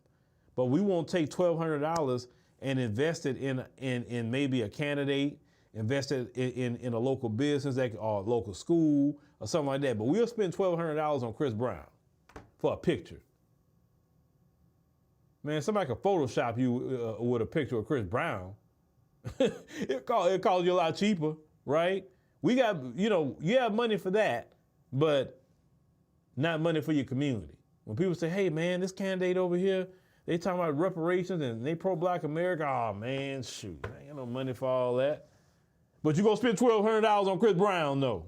But we won't take $1,200 and invest it in maybe a candidate, invest it in a local business or a local school or something like that. But we'll spend $1,200 on Chris Brown for a picture. Man, somebody could Photoshop you with a picture of Chris Brown. It costs you a lot cheaper, right? We got, you have money for that, but not money for your community. When people say, hey man, this candidate over here, they talking about reparations and they pro-Black America. Oh man, shoot, I ain't got no money for all that. But you gonna spend $1,200 on Chris Brown, though.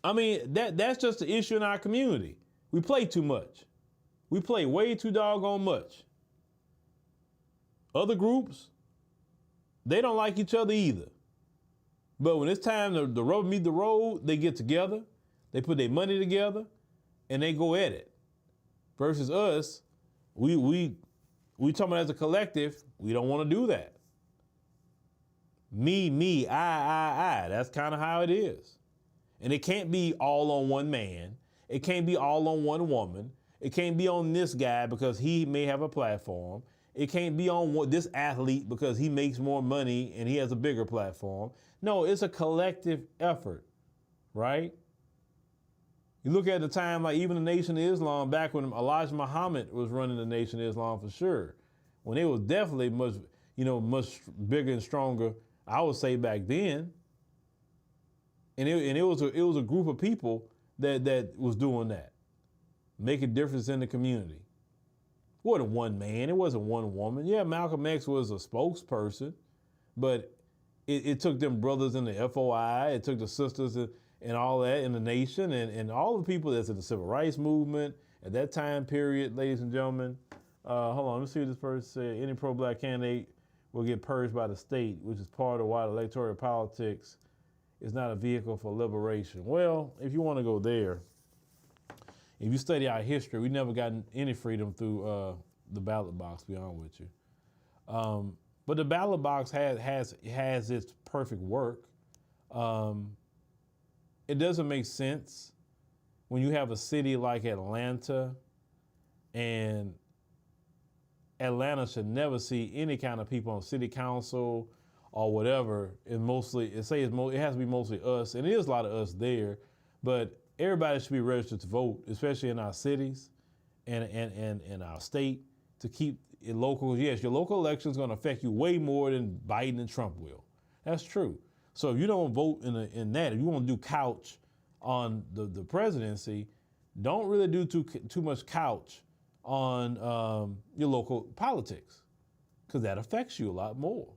I mean, that's just the issue in our community. We play too much. We play way too doggone much. Other groups, they don't like each other either. But when it's time to the rubber meet the road, they get together, they put their money together, and they go at it. Versus us, we talking about as a collective, we don't want to do that. Me, I. That's kind of how it is. And it can't be all on one man. It can't be all on one woman. It can't be on this guy because he may have a platform. It can't be on this athlete because he makes more money and he has a bigger platform. No, it's a collective effort, right? You look at the time, like even the Nation of Islam, back when Elijah Muhammad was running the Nation of Islam for sure, when it was definitely much bigger and stronger, I would say back then. And it was a group of people that was doing that, make a difference in the community. It wasn't one man, it wasn't one woman. Yeah, Malcolm X was a spokesperson, but it took them brothers in the FOI, it took the sisters and all that in the nation, and all the people that's in the civil rights movement at that time period, ladies and gentlemen. Hold on, let me see what this person said. Any pro-Black candidate will get purged by the state, which is part of why the electoral politics is not a vehicle for liberation. Well, if you want to go there, if you study our history, we never gotten any freedom through the ballot box, to be honest with you. But the ballot box has its perfect work. It doesn't make sense when you have a city like Atlanta, and Atlanta should never see any kind of people on city council or whatever. It has to be mostly us, and it is a lot of us there, but everybody should be registered to vote, especially in our cities and our state, to keep it local. Yes, your local election is going to affect you way more than Biden and Trump will. That's true. So if you don't vote in that, if you want to do couch on the presidency, don't really do too much couch on your local politics, because that affects you a lot more.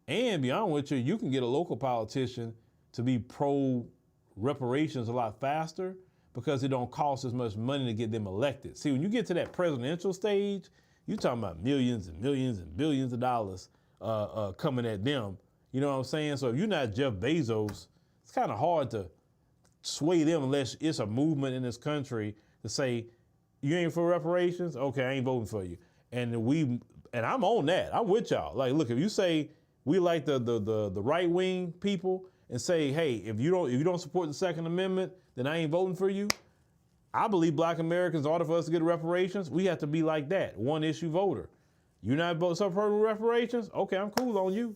And beyond which, you can get a local politician to be pro reparations a lot faster because it don't cost as much money to get them elected. See, when you get to that presidential stage, you're talking about millions and millions and billions of dollars coming at them. You know what I'm saying? So if you're not Jeff Bezos, it's kind of hard to sway them unless it's a movement in this country to say, you ain't for reparations? Okay, I ain't voting for you. And I'm on that. I'm with y'all. Like, look, if you say we like the right wing people and say, hey, if you don't support the Second Amendment, then I ain't voting for you. I believe Black Americans, in order for us to get reparations, we have to be like that, one issue voter. You're not supporting reparations? Okay, I'm cool on you.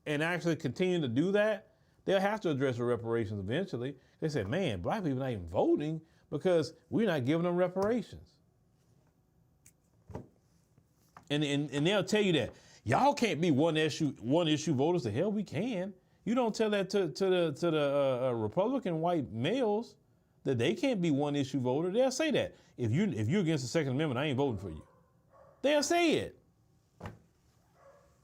And actually continue to do that, they'll have to address the reparations eventually. They said, man, Black people not even voting because we're not giving them reparations. And they'll tell you that y'all can't be one issue voters. The hell we can. You don't tell that to the Republican white males that they can't be one issue voter. They'll say that if you're against the Second Amendment, I ain't voting for you. They'll say it.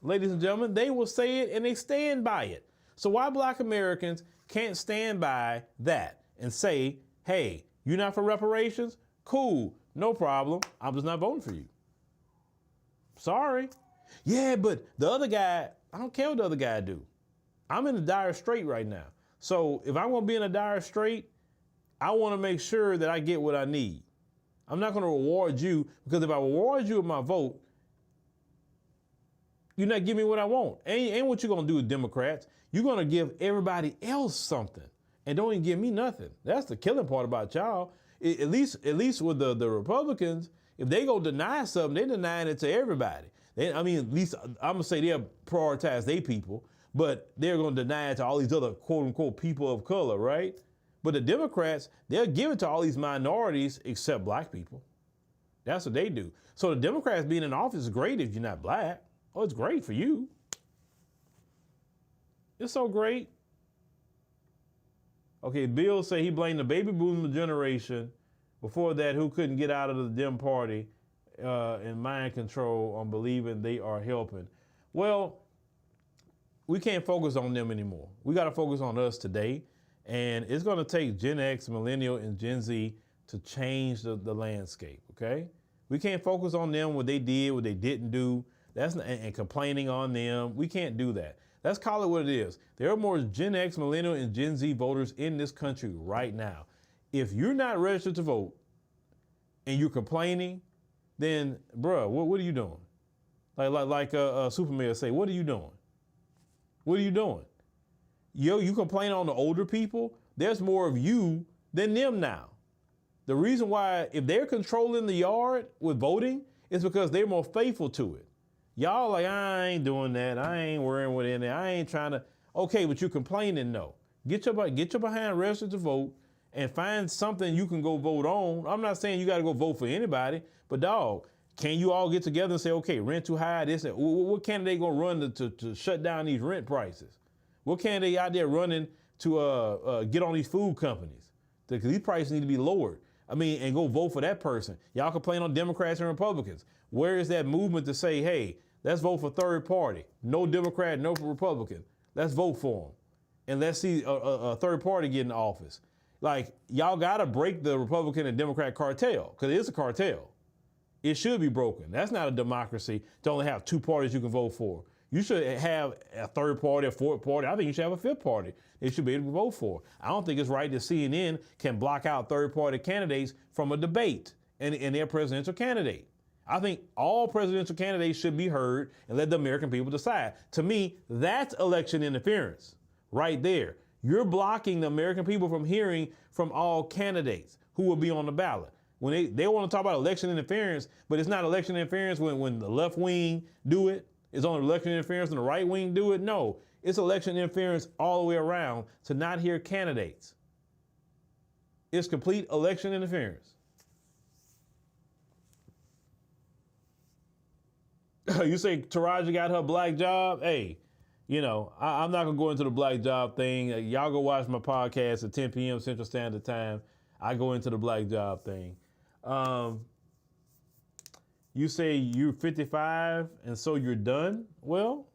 Ladies and gentlemen, they will say it and they stand by it. So why Black Americans can't stand by that and say, hey, you're not for reparations? Cool, no problem. I'm just not voting for you. Sorry. Yeah, but the other guy, I don't care what the other guy do. I'm in a dire strait right now. So if I'm going to be in a dire strait, I want to make sure that I get what I need. I'm not going to reward you, because if I reward you with my vote, you're not giving me what I want. Ain't what you're going to do with Democrats. You're going to give everybody else something and don't even give me nothing. That's the killing part about y'all. At least with the Republicans, if they go deny something, they're denying it to everybody. At least I'm going to say they'll prioritize their people, but they're going to deny it to all these other quote unquote people of color, right? But the Democrats, they'll give it to all these minorities except Black people. That's what they do. So the Democrats being in office is great if you're not Black. Oh, it's great for you. It's so great. Okay, Bill say he blamed the baby boomer generation before that who couldn't get out of the Dem party and mind control on believing they are helping. Well, we can't focus on them anymore. We got to focus on us today. And it's going to take Gen X, Millennial, and Gen Z to change the landscape, okay? We can't focus on them, what they did, what they didn't do, and complaining on them. We can't do that. Let's call it what it is. There are more Gen X, Millennial, and Gen Z voters in this country right now. If you're not registered to vote and you're complaining, then, bruh, what are you doing? Like Superman say, what are you doing? What are you doing? You complain on the older people, there's more of you than them now. The reason why, if they're controlling the yard with voting, is because they're more faithful to it. Y'all like, I ain't doing that. I ain't worrying with any. I ain't trying to. Okay, but you're complaining, no. Get your behind registered to vote and find something you can go vote on. I'm not saying you got to go vote for anybody, but dog, can you all get together and say, okay, rent too high, this, and what candidate going to run to shut down these rent prices? What candidate out there running to get on these food companies? Because these prices need to be lowered. And go vote for that person. Y'all complain on Democrats and Republicans. Where is that movement to say, hey, let's vote for third party? No Democrat, no Republican. Let's vote for them. And let's see a third party get in office. Like, y'all got to break the Republican and Democrat cartel, because it is a cartel. It should be broken. That's not a democracy to only have two parties you can vote for. You should have a third party, a fourth party. I think you should have a fifth party they should be able to vote for. I don't think it's right that CNN can block out third party candidates from a debate and their presidential candidate. I think all presidential candidates should be heard and let the American people decide. To me, that's election interference right there. You're blocking the American people from hearing from all candidates who will be on the ballot. When they want to talk about election interference, but it's not election interference when the left wing do it. It's only election interference when the right wing do it. No, it's election interference all the way around to not hear candidates. It's complete election interference. You say Taraji got her black job? Hey, you know, I'm not going to go into the black job thing. Y'all go watch my podcast at 10 p.m. Central Standard Time. I go into the black job thing. You say you're 55 and so you're done? Well,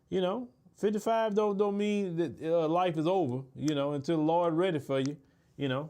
you know, 55 don't mean that life is over, you know, until the Lord ready for you, you know.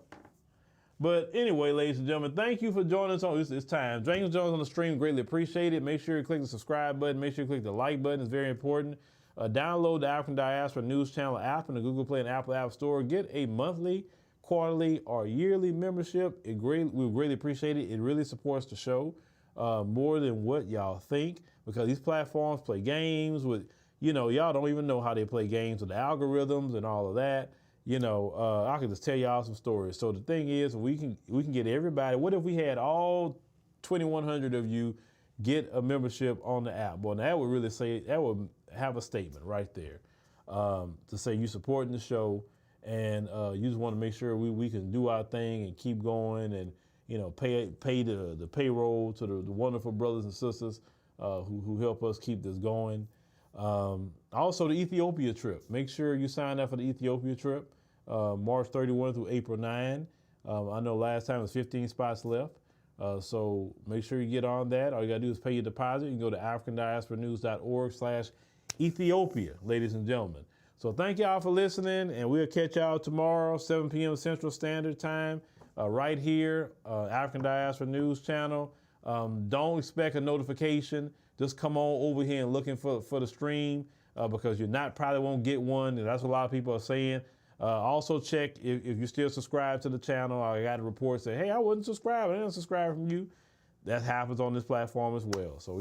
But anyway, ladies and gentlemen, thank you for joining us on this time. James Jones on the stream, greatly appreciate it. Make sure you click the subscribe button. Make sure you click the like button. It's very important. Download the African Diaspora News Channel app in the Google Play and Apple App Store. Get a monthly, quarterly, or yearly membership. We greatly appreciate it. It really supports the show more than what y'all think, because these platforms play games with, you know, y'all don't even know how they play games with the algorithms and all of that. You know, I can just tell y'all some stories. So the thing is, we can get everybody. What if we had all 2,100 of you get a membership on the app? Well, that would really say, that would have a statement right there to say you supporting the show, and you just want to make sure we can do our thing and keep going, and, you know, pay the payroll to the wonderful brothers and sisters who help us keep this going. Also, the Ethiopia trip. Make sure you sign up for the Ethiopia trip, March 31 through April 9. I know last time it was 15 spots left. So make sure you get on that. All you got to do is pay your deposit. You can go to africandiasporanews.org/Ethiopia, ladies and gentlemen. So thank y'all for listening, and we'll catch y'all tomorrow, 7 p.m. Central Standard Time, right here, African Diaspora News Channel. Don't expect a notification. Just come on over here and looking for the stream because you probably won't get one, and that's what a lot of people are saying. Also check if you still subscribe to the channel. I got a report saying, hey, I wasn't subscribed. I didn't subscribe from you. That happens on this platform as well. So